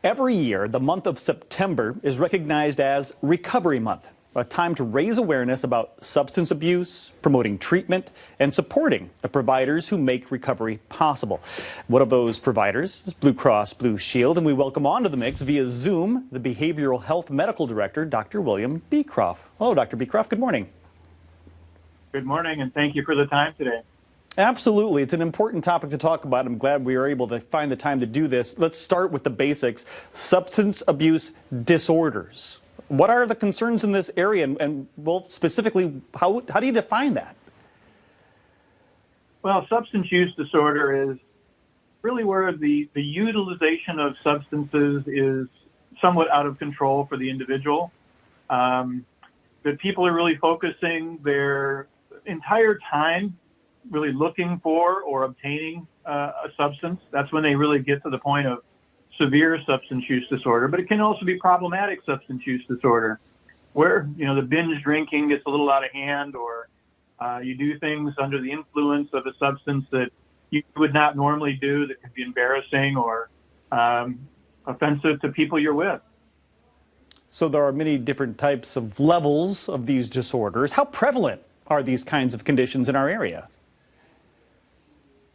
Every year, the month of September is recognized as Recovery Month, a time to raise awareness about substance abuse, promoting treatment, and supporting the providers who make recovery possible. One of those providers is Blue Cross Blue Shield, and we welcome onto the mix via Zoom the Behavioral Health Medical Director, Dr. William Beecroft. Hello, Dr. Beecroft. Good morning. Good morning, and thank you for the time today. Absolutely. It's an important topic to talk about. I'm glad we are able to find the time to do this. Let's start with the basics. Substance abuse disorders. What are the concerns in this area, and well, specifically, how do you define that? Well, substance use disorder is really where the utilization of substances is somewhat out of control for the individual. That people are really focusing their entire time really looking for or obtaining a substance. That's when they really get to the point of severe substance use disorder. But it can also be problematic substance use disorder, where the binge drinking gets a little out of hand, or you do things under the influence of a substance that you would not normally do that could be embarrassing or offensive to people you're with. So there are many different types of levels of these disorders. How prevalent are these kinds of conditions in our area?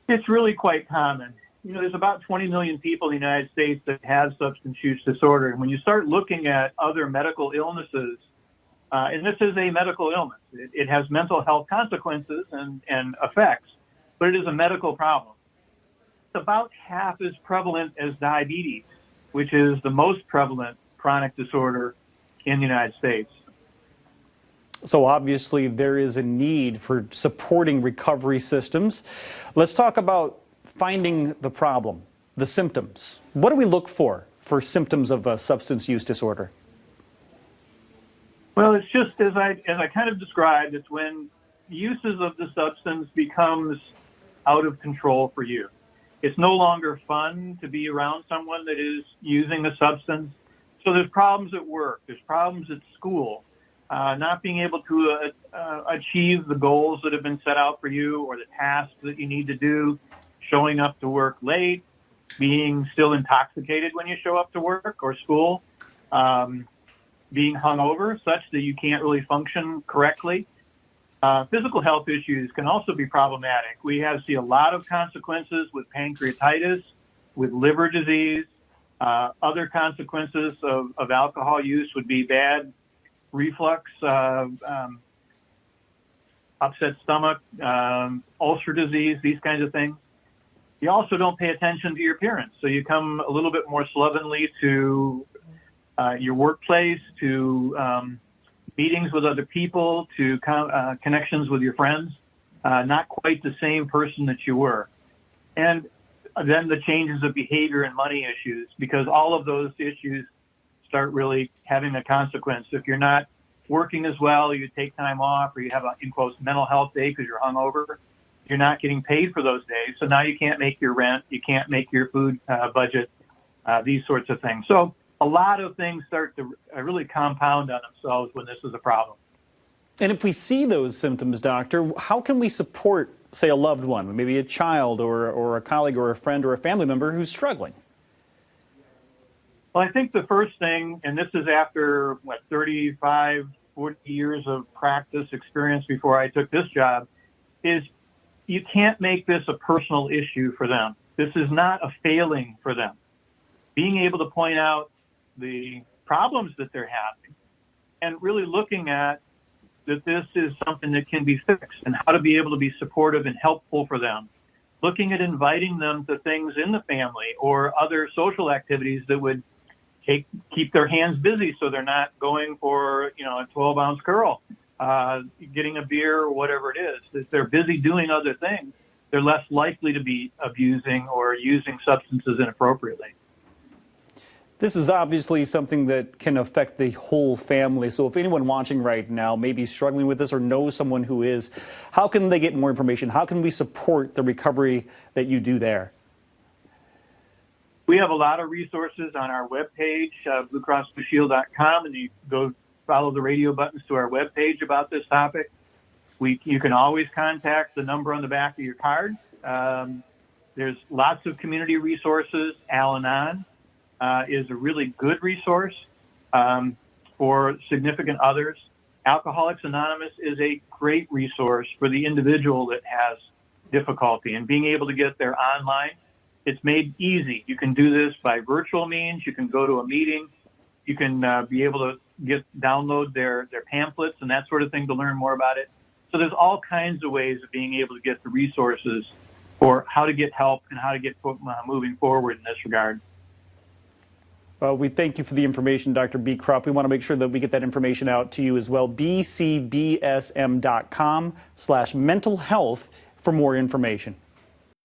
It's really quite common. There's about 20 million people in the United States that have substance use disorder. And when you start looking at other medical illnesses, and this is a medical illness, it has mental health consequences and effects, but it is a medical problem. It's about half as prevalent as diabetes, which is the most prevalent chronic disorder in the United States. So obviously there is a need for supporting recovery systems. Let's talk about finding the problem, the symptoms. What do we look for symptoms of a substance use disorder? Well, it's just as I kind of described, it's when uses of the substance becomes out of control for you. It's no longer fun to be around someone that is using a substance. So there's problems at work, there's problems at school. Not being able to achieve the goals that have been set out for you or the tasks that you need to do, showing up to work late, being still intoxicated when you show up to work or school, being hungover such that you can't really function correctly. Physical health issues can also be problematic. We see a lot of consequences with pancreatitis, with liver disease. Other consequences of alcohol use would be bad reflux, upset stomach, ulcer disease, these kinds of things. You also don't pay attention to your appearance. So you come a little bit more slovenly to your workplace, to meetings with other people, to connections with your friends, not quite the same person that you were. And then the changes of behavior and money issues, because all of those issues start really having a consequence. If you're not working as well, you take time off, or you have a, in quotes, mental health day because you're hungover, you're not getting paid for those days. So now you can't make your rent, you can't make your food budget, these sorts of things. So a lot of things start to really compound on themselves when this is a problem. And if we see those symptoms, doctor, how can we support, say, a loved one, maybe a child or a colleague or a friend or a family member who's struggling? Well, I think the first thing, and this is after 35, 40 years of practice experience before I took this job, is you can't make this a personal issue for them. This is not a failing for them. Being able to point out the problems that they're having and really looking at that this is something that can be fixed and how to be able to be supportive and helpful for them. Looking at inviting them to things in the family or other social activities that would keep their hands busy so they're not going for, a 12-ounce curl, getting a beer or whatever it is. If they're busy doing other things, they're less likely to be abusing or using substances inappropriately. This is obviously something that can affect the whole family. So if anyone watching right now may be struggling with this or knows someone who is, how can they get more information? How can we support the recovery that you do there? We have a lot of resources on our webpage, BlueCrossBlueShield.com, and you go follow the radio buttons to our webpage about this topic. You can always contact the number on the back of your card. There's lots of community resources, Al-Anon. is a really good resource for significant others. Alcoholics Anonymous is a great resource for the individual that has difficulty, and being able to get there online, it's made easy. You can do this by virtual means. You can go to a meeting. You can be able to download their pamphlets and that sort of thing to learn more about it. So there's all kinds of ways of being able to get the resources for how to get help and how to get moving forward in this regard. Well, we thank you for the information, Dr. Beecroft. We want to make sure that we get that information out to you as well. bcbsm.com/mental health for more information.